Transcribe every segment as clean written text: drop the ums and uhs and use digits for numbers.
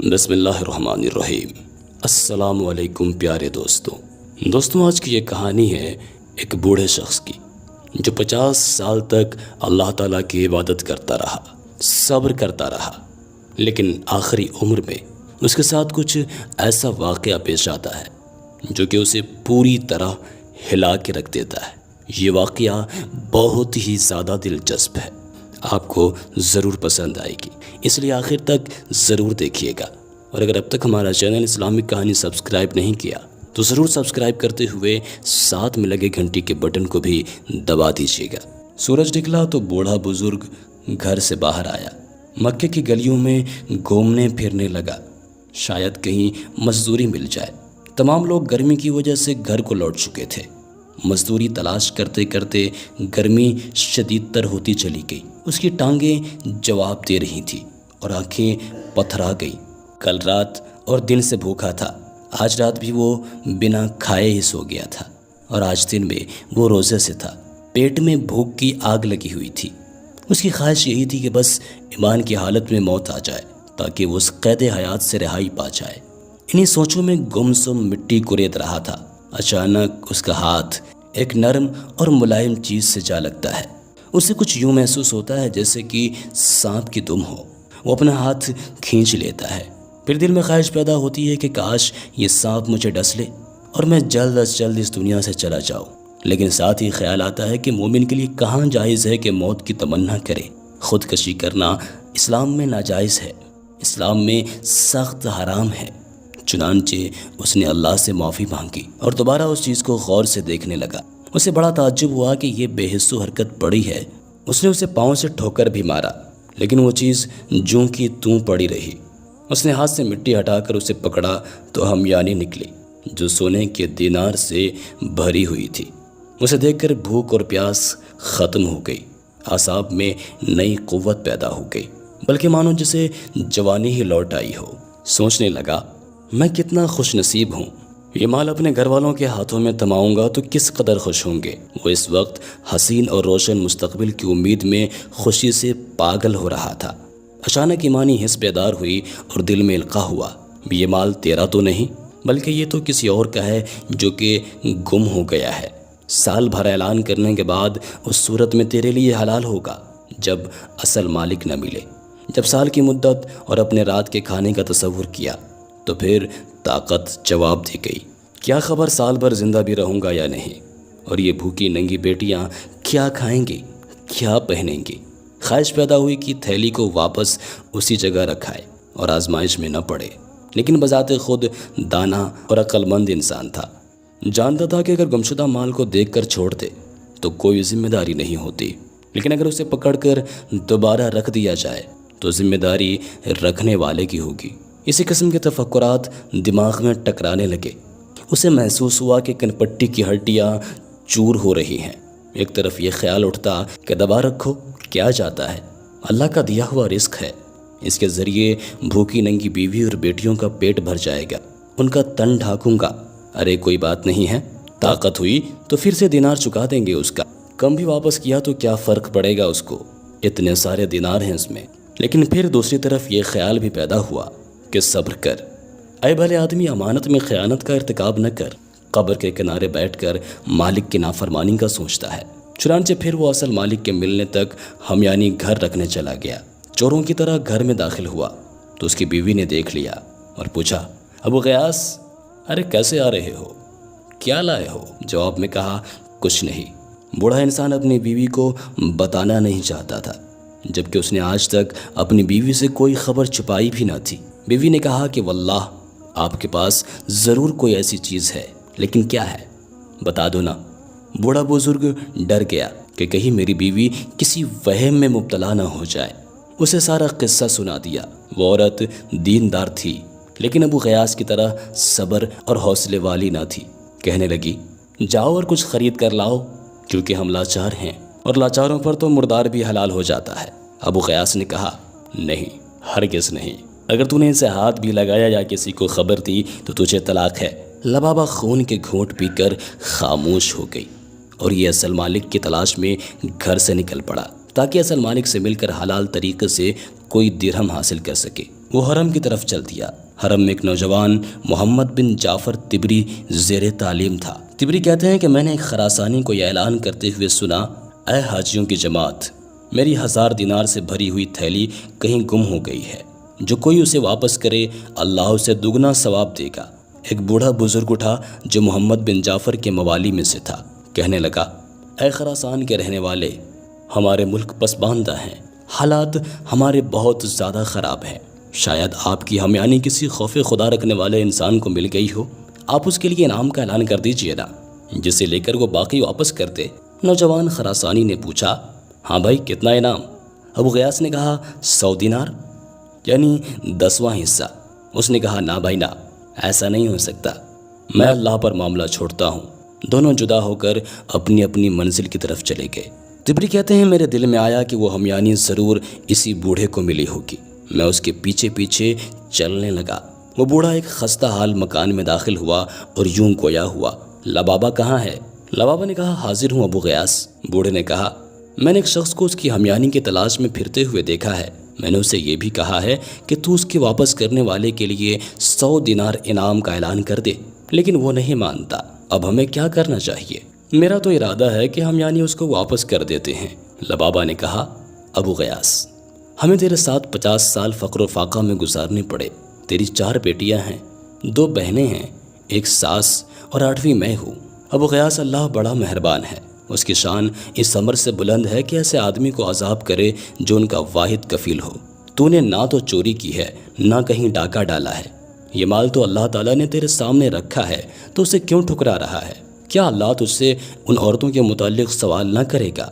بسم اللہ الرحمن الرحیم۔ السلام علیکم پیارے دوستوں، آج کی یہ کہانی ہے ایک بوڑھے شخص کی جو 50 سال تک اللہ تعالیٰ کی عبادت کرتا رہا، صبر کرتا رہا، لیکن آخری عمر میں اس کے ساتھ کچھ ایسا واقعہ پیش آتا ہے جو کہ اسے پوری طرح ہلا کے رکھ دیتا ہے۔ یہ واقعہ بہت ہی زیادہ دلچسپ ہے، آپ کو ضرور پسند آئے گی، اس لیے آخر تک ضرور دیکھیے گا۔ اور اگر اب تک ہمارا چینل اسلامک کہانی سبسکرائب نہیں کیا تو ضرور سبسکرائب کرتے ہوئے ساتھ میں لگے گھنٹی کے بٹن کو بھی دبا دیجیے گا۔ سورج نکلا تو بوڑھا بزرگ گھر سے باہر آیا، مکے کی گلیوں میں گھومنے پھرنے لگا، شاید کہیں مزدوری مل جائے۔ تمام لوگ گرمی کی وجہ سے گھر کو لوٹ چکے تھے۔ مزدوری تلاش کرتے کرتے گرمی شدید تر ہوتی چلی گئی، اس کی ٹانگیں جواب دے رہی تھیں اور آنکھیں پتھرا گئی۔ کل رات اور دن سے بھوکا تھا، آج رات بھی وہ بنا کھائے ہی سو گیا تھا، اور آج دن میں وہ روزے سے تھا۔ پیٹ میں بھوک کی آگ لگی ہوئی تھی۔ اس کی خواہش یہی تھی کہ بس ایمان کی حالت میں موت آ جائے تاکہ وہ اس قید حیات سے رہائی پا جائے۔ انہی سوچوں میں گمسم مٹی کریت رہا تھا، اچانک اس کا ہاتھ ایک نرم اور ملائم چیز سے جا لگتا ہے۔ اسے کچھ یوں محسوس ہوتا ہے جیسے کہ سانپ کی دم ہو۔ وہ اپنا ہاتھ کھینچ لیتا ہے، پھر دل میں خواہش پیدا ہوتی ہے کہ کاش یہ سانپ مجھے ڈس لے اور میں جلد از جلد اس دنیا سے چلا جاؤں۔ لیکن ساتھ ہی خیال آتا ہے کہ مومن کے لیے کہاں جائز ہے کہ موت کی تمنا کرے۔ خودکشی کرنا اسلام میں ناجائز ہے، اسلام میں سخت حرام ہے۔ چنانچہ اس نے اللہ سے معافی مانگی اور دوبارہ اس چیز کو غور سے دیکھنے لگا۔ اسے بڑا تعجب ہوا کہ یہ بے حس و حرکت پڑی ہے۔ اس نے اسے پاؤں سے ٹھوکر بھی مارا، لیکن وہ چیز جوں کی توں پڑی رہی۔ اس نے ہاتھ سے مٹی ہٹا کر اسے پکڑا تو ہمیانی نکلی جو سونے کے دینار سے بھری ہوئی تھی۔ اسے دیکھ کر بھوک اور پیاس ختم ہو گئی، اعصاب میں نئی قوت پیدا ہو گئی، بلکہ مانو جسے جوانی ہی لوٹ آئی ہو۔ سوچنے لگا، میں کتنا خوش نصیب ہوں، یہ مال اپنے گھر والوں کے ہاتھوں میں تھماؤں گا تو کس قدر خوش ہوں گے۔ وہ اس وقت حسین اور روشن مستقبل کی امید میں خوشی سے پاگل ہو رہا تھا۔ اچانک ایمانی حس بیدار ہوئی اور دل میں القاء ہوا، یہ مال تیرا تو نہیں بلکہ یہ تو کسی اور کا ہے جو کہ گم ہو گیا ہے۔ سال بھر اعلان کرنے کے بعد اس صورت میں تیرے لیے حلال ہوگا جب اصل مالک نہ ملے۔ جب سال کی مدت اور اپنے رات کے کھانے کا تصور کیا تو پھر طاقت جواب دے گئی، کیا خبر سال بھر زندہ بھی رہوں گا یا نہیں، اور یہ بھوکی ننگی بیٹیاں کیا کھائیں گی، کیا پہنیں گی۔ خواہش پیدا ہوئی کہ تھیلی کو واپس اسی جگہ رکھائے اور آزمائش میں نہ پڑے، لیکن بذات خود دانا اور عقل مند انسان تھا۔ جانتا تھا کہ اگر گمشدہ مال کو دیکھ کر چھوڑ دے تو کوئی ذمہ داری نہیں ہوتی، لیکن اگر اسے پکڑ کر دوبارہ رکھ دیا جائے تو ذمہ داری رکھنے والے کی ہوگی۔ اسی قسم کے تفکرات دماغ میں ٹکرانے لگے۔ اسے محسوس ہوا کہ کن پٹی کی ہڈیاں چور ہو رہی ہیں۔ ایک طرف یہ خیال اٹھتا کہ دبا رکھو، کیا جاتا ہے، اللہ کا دیا ہوا رزق ہے، اس کے ذریعے بھوکی ننگی بیوی اور بیٹیوں کا پیٹ بھر جائے گا، ان کا تن ڈھانکوں گا۔ ارے کوئی بات نہیں ہے، طاقت ہوئی تو پھر سے دینار چکا دیں گے، اس کا کم بھی واپس کیا تو کیا فرق پڑے گا اس کو، اتنے سارے دینار ہیں اس میں۔ لیکن پھر دوسری طرف یہ خیال بھی پیدا ہوا کہ صبر کر، اے بھلے آدمی، امانت میں خیانت کا ارتکاب نہ کر۔ قبر کے کنارے بیٹھ کر مالک کی نافرمانی کا سوچتا ہے۔ چنانچہ پھر وہ اصل مالک کے ملنے تک ہمیانی گھر رکھنے چلا گیا۔ چوروں کی طرح گھر میں داخل ہوا تو اس کی بیوی نے دیکھ لیا اور پوچھا، ابو غیاث، ارے کیسے آ رہے ہو، کیا لائے ہو؟ جواب میں کہا، کچھ نہیں۔ بوڑھا انسان اپنی بیوی کو بتانا نہیں چاہتا تھا، جبکہ اس نے آج تک اپنی بیوی سے کوئی خبر چھپائی بھی نہ تھی۔ بیوی نے کہا کہ واللہ آپ کے پاس ضرور کوئی ایسی چیز ہے، لیکن کیا ہے، بتا دو نا۔ بوڑھا بزرگ ڈر گیا کہ کہیں میری بیوی کسی وہم میں مبتلا نہ ہو جائے۔ اسے سارا قصہ سنا دیا۔ وہ عورت دیندار تھی، لیکن ابو غیاث کی طرح صبر اور حوصلے والی نہ تھی۔ کہنے لگی، جاؤ اور کچھ خرید کر لاؤ، کیونکہ ہم لاچار ہیں اور لاچاروں پر تو مردار بھی حلال ہو جاتا ہے۔ ابو غیاث نے کہا، نہیں، ہرگز نہیں، اگر تو نے ان سے ہاتھ بھی لگایا یا کسی کو خبر دی تو تجھے طلاق ہے۔ لبابہ خون کے گھونٹ پی کر خاموش ہو گئی اور یہ اصل مالک کی تلاش میں گھر سے نکل پڑا تاکہ اصل مالک سے مل کر حلال طریقے سے کوئی درہم حاصل کر سکے۔ وہ حرم کی طرف چل دیا۔ حرم میں ایک نوجوان محمد بن جعفر تبری زیر تعلیم تھا۔ تبری کہتے ہیں کہ میں نے ایک خراسانی کو یہ اعلان کرتے ہوئے سنا، اے حاجیوں کی جماعت، میری 1000 دینار سے بھری ہوئی تھیلی کہیں گم ہو گئی ہے، جو کوئی اسے واپس کرے اللہ اسے دگنا ثواب دے گا۔ ایک بوڑھا بزرگ اٹھا جو محمد بن جعفر کے موالی میں سے تھا، کہنے لگا، اے خراسان کے رہنے والے، ہمارے ملک پسماندہ ہیں، حالات ہمارے بہت زیادہ خراب ہیں، شاید آپ کی ہمیانی کسی خوف خدا رکھنے والے انسان کو مل گئی ہو، آپ اس کے لیے انعام کا اعلان کر دیجئے نا، جسے لے کر وہ باقی واپس کر دے۔ نوجوان خراسانی نے پوچھا، ہاں بھائی کتنا انعام؟ ابو غیاث نے کہا 100 دینار، یعنی 10واں حصہ۔ اس نے کہا نہ بھائی نہ، ایسا نہیں ہو سکتا، میں اللہ پر معاملہ چھوڑتا ہوں۔ دونوں جدا ہو کر اپنی اپنی منزل کی طرف چلے گئے۔ تبری کہتے ہیں میرے دل میں آیا کہ وہ ہمیانی ضرور اسی بوڑھے کو ملی ہوگی۔ میں اس کے پیچھے پیچھے چلنے لگا۔ وہ بوڑھا ایک خستہ حال مکان میں داخل ہوا اور یوں گویا ہوا، لبابا کہاں ہے؟ لبابا نے کہا حاضر ہوں ابو غیاث۔ بوڑھے نے کہا میں نے ایک شخص کو اس کی ہمیانی کی تلاش میں پھرتے ہوئے دیکھا ہے، میں نے اسے یہ بھی کہا ہے کہ تو اس کے واپس کرنے والے کے لیے 100 دینار انعام کا اعلان کر دے، لیکن وہ نہیں مانتا۔ اب ہمیں کیا کرنا چاہیے؟ میرا تو ارادہ ہے کہ ہم یعنی اس کو واپس کر دیتے ہیں۔ لبابا نے کہا ابو غیاث، ہمیں تیرے ساتھ 50 سال فقر و فاقہ میں گزارنے پڑے، تیری 4 بیٹیاں ہیں، 2 بہنیں ہیں، ایک ساس اور 8ویں میں ہوں۔ ابو غیاث اللہ بڑا مہربان ہے، اس کی شان اس امر سے بلند ہے کہ ایسے آدمی کو عذاب کرے جو ان کا واحد کفیل ہو۔ تو نے نہ تو چوری کی ہے نہ کہیں ڈاکہ ڈالا ہے، یہ مال تو اللہ تعالیٰ نے تیرے سامنے رکھا ہے، تو اسے کیوں ٹھکرا رہا ہے؟ کیا اللہ تجھ سے ان عورتوں کے متعلق سوال نہ کرے گا؟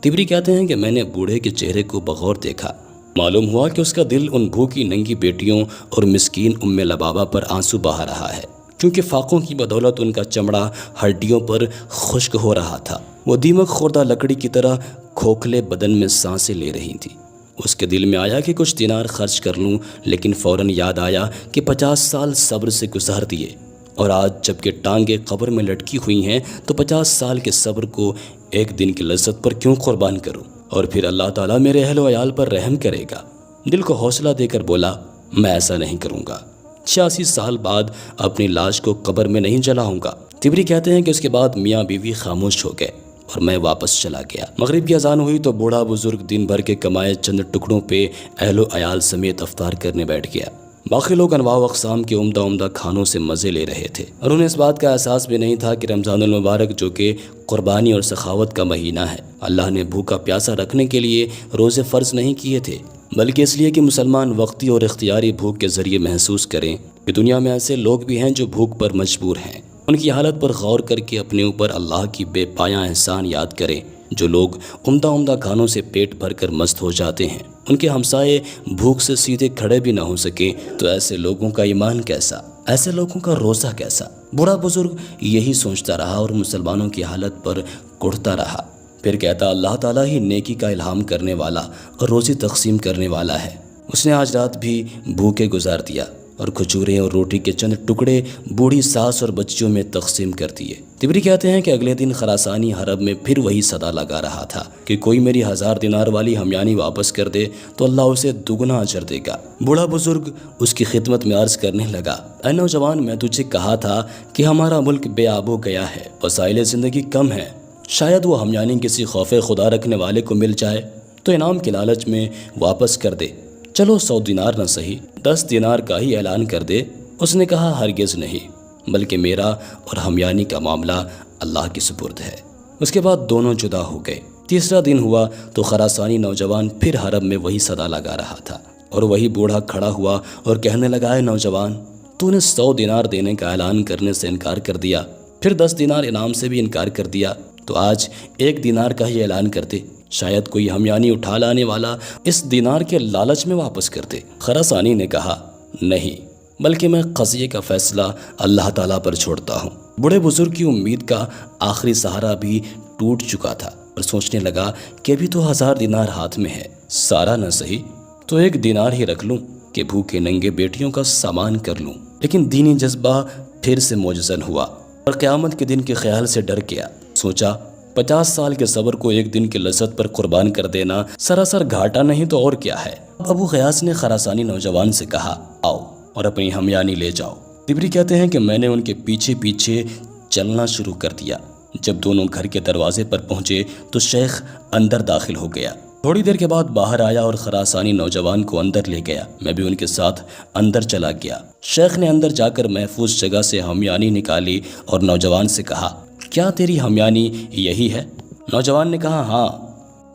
تبری کہتے ہیں کہ میں نے بوڑھے کے چہرے کو بغور دیکھا، معلوم ہوا کہ اس کا دل ان بھوکی ننگی بیٹیوں اور مسکین ام لبابا پر آنسو بہا رہا ہے، کیونکہ فاقوں کی بدولت ان کا چمڑا ہڈیوں پر خشک ہو رہا تھا۔ وہ دیمک خوردہ لکڑی کی طرح کھوکھلے بدن میں سانسیں لے رہی تھی۔ اس کے دل میں آیا کہ کچھ دینار خرچ کر لوں، لیکن فوراً یاد آیا کہ 50 سال صبر سے گزار دیے، اور آج جب کہ ٹانگیں قبر میں لٹکی ہوئی ہیں تو 50 سال کے صبر کو ایک دن کی لذت پر کیوں قربان کروں؟ اور پھر اللہ تعالیٰ میرے اہل و عیال پر رحم کرے گا۔ دل کو حوصلہ دے کر بولا میں ایسا نہیں کروں گا، 86 سال بعد اپنی لاش کو قبر میں نہیں جلاؤں گا۔ تبری کہتے ہیں کہ اس کے بعد میاں بیوی خاموش ہو گئے اور میں واپس چلا گیا۔ مغرب کی اذان ہوئی تو بوڑھا بزرگ دن بھر کے کمائے چند ٹکڑوں پہ اہل و عیال سمیت افطار کرنے بیٹھ گیا۔ باقی لوگ انواع و اقسام کے عمدہ کھانوں سے مزے لے رہے تھے، اور انہیں اس بات کا احساس بھی نہیں تھا کہ رمضان المبارک جو کہ قربانی اور سخاوت کا مہینہ ہے، اللہ نے بھوکا پیاسا رکھنے کے لیے روزے فرض نہیں کیے تھے، بلکہ اس لیے کہ مسلمان وقتی اور اختیاری بھوک کے ذریعے محسوس کریں کہ دنیا میں ایسے لوگ بھی ہیں جو بھوک پر مجبور ہیں۔ ان کی حالت پر غور کر کے اپنے اوپر اللہ کی بے پایاں احسان یاد کریں۔ جو لوگ عمدہ کھانوں سے پیٹ بھر کر مست ہو جاتے ہیں، ان کے ہمسائے بھوک سے سیدھے کھڑے بھی نہ ہو سکیں، تو ایسے لوگوں کا ایمان کیسا، ایسے لوگوں کا روزہ کیسا؟ بوڑھا بزرگ یہی سوچتا رہا اور مسلمانوں کی حالت پر کڑھتا رہا۔ پھر کہتا اللہ تعالیٰ ہی نیکی کا الہام کرنے والا اور روزی تقسیم کرنے والا ہے۔ اس نے آج رات بھی بھوکے گزار دیا اور کھجوریں اور روٹی کے چند ٹکڑے بوڑھی ساس اور بچیوں میں تقسیم کر دیے۔ تبری کہتے ہیں کہ اگلے دن خراسانی حرم میں پھر وہی صدا لگا رہا تھا کہ کوئی میری 1000 دینار والی ہمیانی واپس کر دے تو اللہ اسے دگنا اجر دے گا۔ بوڑھا بزرگ اس کی خدمت میں عرض کرنے لگا، اے نوجوان، میں تجھے کہا تھا کہ ہمارا ملک بے آب ہو گیا ہے، وسائل زندگی کم ہیں، شاید وہ ہمیانی کسی خوف خدا رکھنے والے کو مل جائے تو انعام کے لالچ میں واپس کر دے، چلو 100 دینار نہ صحیح 10 دینار کا ہی اعلان کر دے۔ اس نے کہا ہرگز نہیں، بلکہ میرا اور ہمیانی کا معاملہ اللہ کی سپرد ہے۔ اس کے بعد دونوں جدا ہو گئے۔ تیسرا دن ہوا تو خراسانی نوجوان پھر حرم میں وہی صدا لگا رہا تھا، اور وہی بوڑھا کھڑا ہوا اور کہنے لگا، اے نوجوان، تو نے 100 دینار دینے کا اعلان کرنے سے انکار کر دیا، پھر 10 دینار انعام سے بھی انکار کر دیا، تو آج 1 دینار کا ہی اعلان کر دے، شاید کوئی ہمیانی اٹھا لانے والا اس دینار کے لالچ میں واپس کر دے۔ خراسانی نے کہا نہیں، بلکہ میں قضیے کا فیصلہ اللہ تعالیٰ پر چھوڑتا ہوں۔ بوڑھے بزرگ کی امید کا آخری سہارا بھی ٹوٹ چکا تھا اور سوچنے لگا کہ ابھی تو 1000 دینار ہاتھ میں ہے، سارا نہ صحیح تو 1 دینار ہی رکھ لوں کہ بھوکے ننگے بیٹیوں کا سامان کر لوں۔ لیکن دینی جذبہ پھر سے موجزن ہوا اور قیامت کے دن کے خیال سے ڈر گیا۔ سوچا 50 سال کے صبر کو ایک دن کی لذت پر قربان کر دینا سراسر گھاٹا نہیں تو اور کیا ہے۔ ابو غیاث نے خراسانی نوجوان سے کہا، آؤ اور اپنی ہمیانی لے جاؤ۔ تبری کہتے ہیں کہ میں نے ان کے پیچھے پیچھے چلنا شروع کر دیا۔ جب دونوں گھر کے دروازے پر پہنچے تو شیخ اندر داخل ہو گیا۔ تھوڑی دیر کے بعد باہر آیا اور خراسانی نوجوان کو اندر لے گیا۔ میں بھی ان کے ساتھ اندر چلا گیا۔ شیخ نے اندر جا کر محفوظ جگہ سے ہمیانی نکالی اور نوجوان سے کہا، کیا تیری ہمیانی یہی ہے؟ نوجوان نے کہا، ہاں۔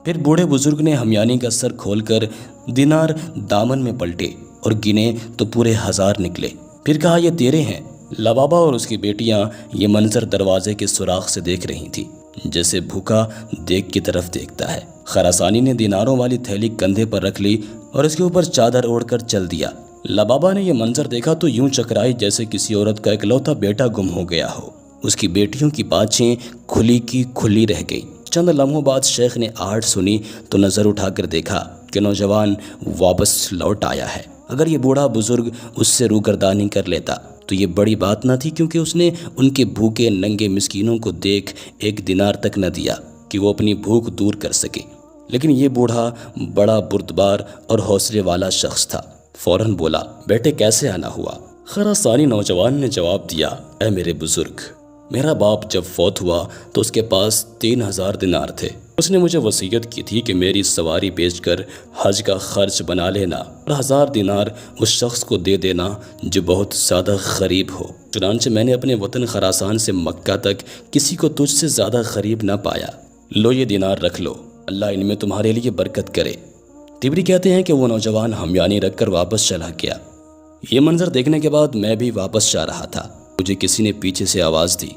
پھر بوڑھے بزرگ نے ہمیانی کا سر کھول کر دینار دامن میں پلٹے اور گنے تو پورے 1000 نکلے۔ پھر کہا، یہ تیرے ہیں۔ لبابا اور اس کی بیٹیاں یہ منظر دروازے کے سوراخ سے دیکھ رہی تھی، جیسے بھوکا دیکھ کی طرف دیکھتا ہے۔ خراسانی نے دیناروں والی تھیلی کندھے پر رکھ لی اور اس کے اوپر چادر اوڑھ کر چل دیا۔ لبابا نے یہ منظر دیکھا تو یوں چکرائی جیسے کسی عورت کا اکلوتا بیٹا گم ہو گیا ہو۔ اس کی بیٹیوں کی باتیں کھلی کی کھلی رہ گئی۔ چند لمحوں بعد شیخ نے آہٹ سنی تو نظر اٹھا کر دیکھا کہ نوجوان واپس لوٹ آیا ہے۔ اگر یہ بوڑھا بزرگ اس سے روگردانی کر لیتا تو یہ بڑی بات نہ تھی، کیونکہ اس نے ان کے بھوکے ننگے مسکینوں کو دیکھ 1 دینار تک نہ دیا کہ وہ اپنی بھوک دور کر سکے۔ لیکن یہ بوڑھا بڑا بردبار اور حوصلے والا شخص تھا۔ فوراً بولا، بیٹے کیسے آنا ہوا؟ خراسانی نوجوان نے جواب دیا، اے میرے بزرگ، میرا باپ جب فوت ہوا تو اس کے پاس 3000 دینار تھے۔ اس نے مجھے وصیت کی تھی کہ میری سواری بیچ کر حج کا خرچ بنا لینا اور 1000 دینار اس شخص کو دے دینا جو بہت زیادہ غریب ہو۔ چنانچہ میں نے اپنے وطن خراسان سے مکہ تک کسی کو تجھ سے زیادہ غریب نہ پایا۔ لو یہ دینار رکھ لو، اللہ ان میں تمہارے لیے برکت کرے۔ تبری کہتے ہیں کہ وہ نوجوان ہمیانی رکھ کر واپس چلا گیا۔ یہ منظر دیکھنے کے بعد میں بھی واپس جا رہا تھا۔ مجھے کسی نے پیچھے سے آواز دی۔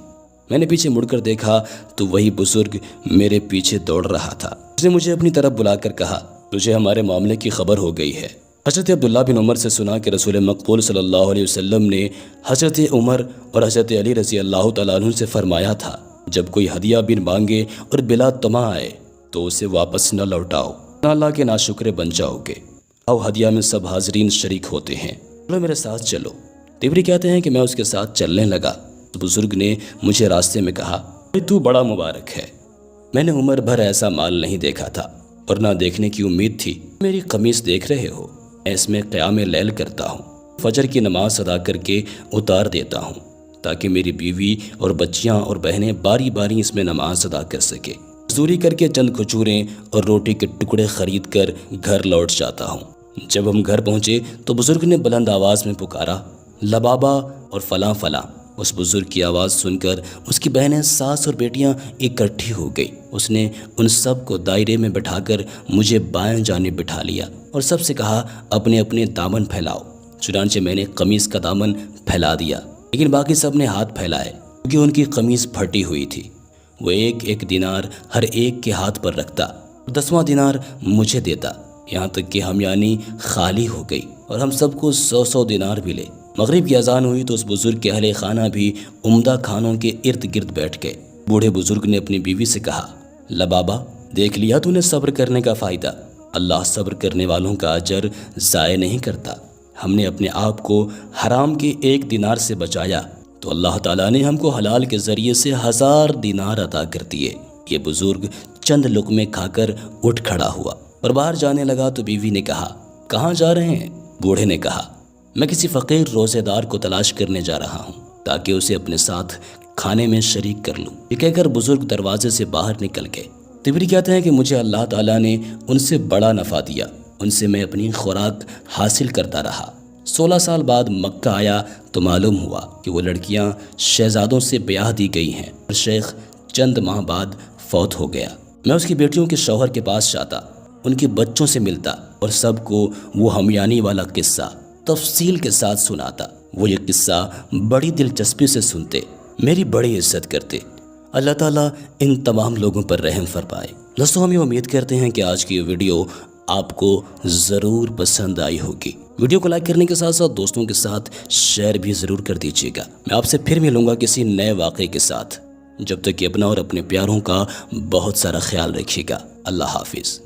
میں نے پیچھے مڑ کر دیکھا تو وہی بزرگ میرے پیچھے دوڑ رہا تھا۔ اس نے مجھے اپنی طرف بلا کر کہا، تجھے ہمارے معاملے کی خبر ہو گئی ہے۔ حضرت عبداللہ بن عمر سے سنا کہ رسول مقبول صلی اللہ علیہ وسلم نے حضرت عمر اور حضرت علی رضی اللہ تعالیٰ عنہ سے فرمایا تھا، جب کوئی ہدیہ بن مانگے اور بلا طمع آئے تو اسے واپس نہ لوٹاؤ، نہ اللہ کے ناشکرے بن جاؤ گے۔ او ہدیہ میں سب حاضرین شریک ہوتے ہیں، چلو میرے ساتھ چلو۔ تبری کہتے ہیں کہ میں اس کے ساتھ چلنے لگا۔ بزرگ نے مجھے راستے میں کہا، تو بڑا مبارک ہے، میں نے عمر بھر ایسا مال نہیں دیکھا تھا اور نہ دیکھنے کی امید تھی۔ میری قمیص دیکھ رہے ہو، اس میں قیام لیل کرتا ہوں، فجر کی نماز ادا کر کے اتار دیتا ہوں تاکہ میری بیوی اور بچیاں اور بہنیں باری باری اس میں نماز ادا کر سکے۔ مزدوری کر کے چند کھجوریں اور روٹی کے ٹکڑے خرید کر گھر لوٹ جاتا ہوں۔ جب ہم گھر پہنچے تو بزرگ نے بلند آواز میں پکارا، لبابا اور فلاں فلاں۔ اس بزرگ کی آواز سن کر اس کی بہنیں، ساس اور بیٹیاں اکٹھی ہو گئی۔ اس نے ان سب کو دائرے میں بٹھا کر مجھے بائیں جانب بٹھا لیا اور سب سے کہا، اپنے اپنے دامن پھیلاؤ۔ چنانچہ میں نے قمیص کا دامن پھیلا دیا، لیکن باقی سب نے ہاتھ پھیلائے کیونکہ ان کی قمیص پھٹی ہوئی تھی۔ وہ 1 دینار ہر ایک کے ہاتھ پر رکھتا، 10واں دینار مجھے دیتا، یہاں تک کہ ہمیانی خالی ہو گئی اور ہم سب کو 100 دینار ملے۔ مغرب کی اذان ہوئی تو اس بزرگ کے اہل خانہ بھی عمدہ کھانوں کے ارد گرد بیٹھ گئے۔ بوڑھے بزرگ نے اپنی بیوی سے کہا، لبابا دیکھ لیا تو نے صبر کرنے کا فائدہ، اللہ صبر کرنے والوں کا اجر ضائع نہیں کرتا۔ ہم نے اپنے آپ کو حرام کے 1 دینار سے بچایا تو اللہ تعالیٰ نے ہم کو حلال کے ذریعے سے 1000 دینار عطا کر دیے۔ یہ بزرگ چند لقمے کھا کر اٹھ کھڑا ہوا اور باہر جانے لگا تو بیوی نے کہا، کہاں جا رہے ہیں؟ بوڑھے نے کہا، میں کسی فقیر روزے دار کو تلاش کرنے جا رہا ہوں تاکہ اسے اپنے ساتھ کھانے میں شریک کر لوں۔ یہ کہہ کر بزرگ دروازے سے باہر نکل گئے۔ تبری کہتے ہیں کہ مجھے اللہ تعالیٰ نے ان سے بڑا نفع دیا، ان سے میں اپنی خوراک حاصل کرتا رہا۔ 16 سال بعد مکہ آیا تو معلوم ہوا کہ وہ لڑکیاں شہزادوں سے بیاہ دی گئی ہیں اور شیخ چند ماہ بعد فوت ہو گیا۔ میں اس کی بیٹیوں کے شوہر کے پاس جاتا، ان کے بچوں سے ملتا اور سب کو وہ ہمیانی والا قصہ تفصیل کے ساتھ سناتا۔ وہ یہ قصہ بڑی دلچسپی سے سنتے، میری بڑی عزت کرتے۔ اللہ تعالیٰ ان تمام لوگوں پر رحم فرمائے۔ دوستوں، ہم یہ امید کرتے ہیں کہ آج کی یہ ویڈیو آپ کو ضرور پسند آئی ہوگی۔ ویڈیو کو لائک کرنے کے ساتھ ساتھ دوستوں کے ساتھ شیئر بھی ضرور کر دیجیے گا۔ میں آپ سے پھر ملوں گا کسی نئے واقعے کے ساتھ۔ جب تک کہ اپنا اور اپنے پیاروں کا بہت سارا خیال رکھیے گا۔ اللہ حافظ۔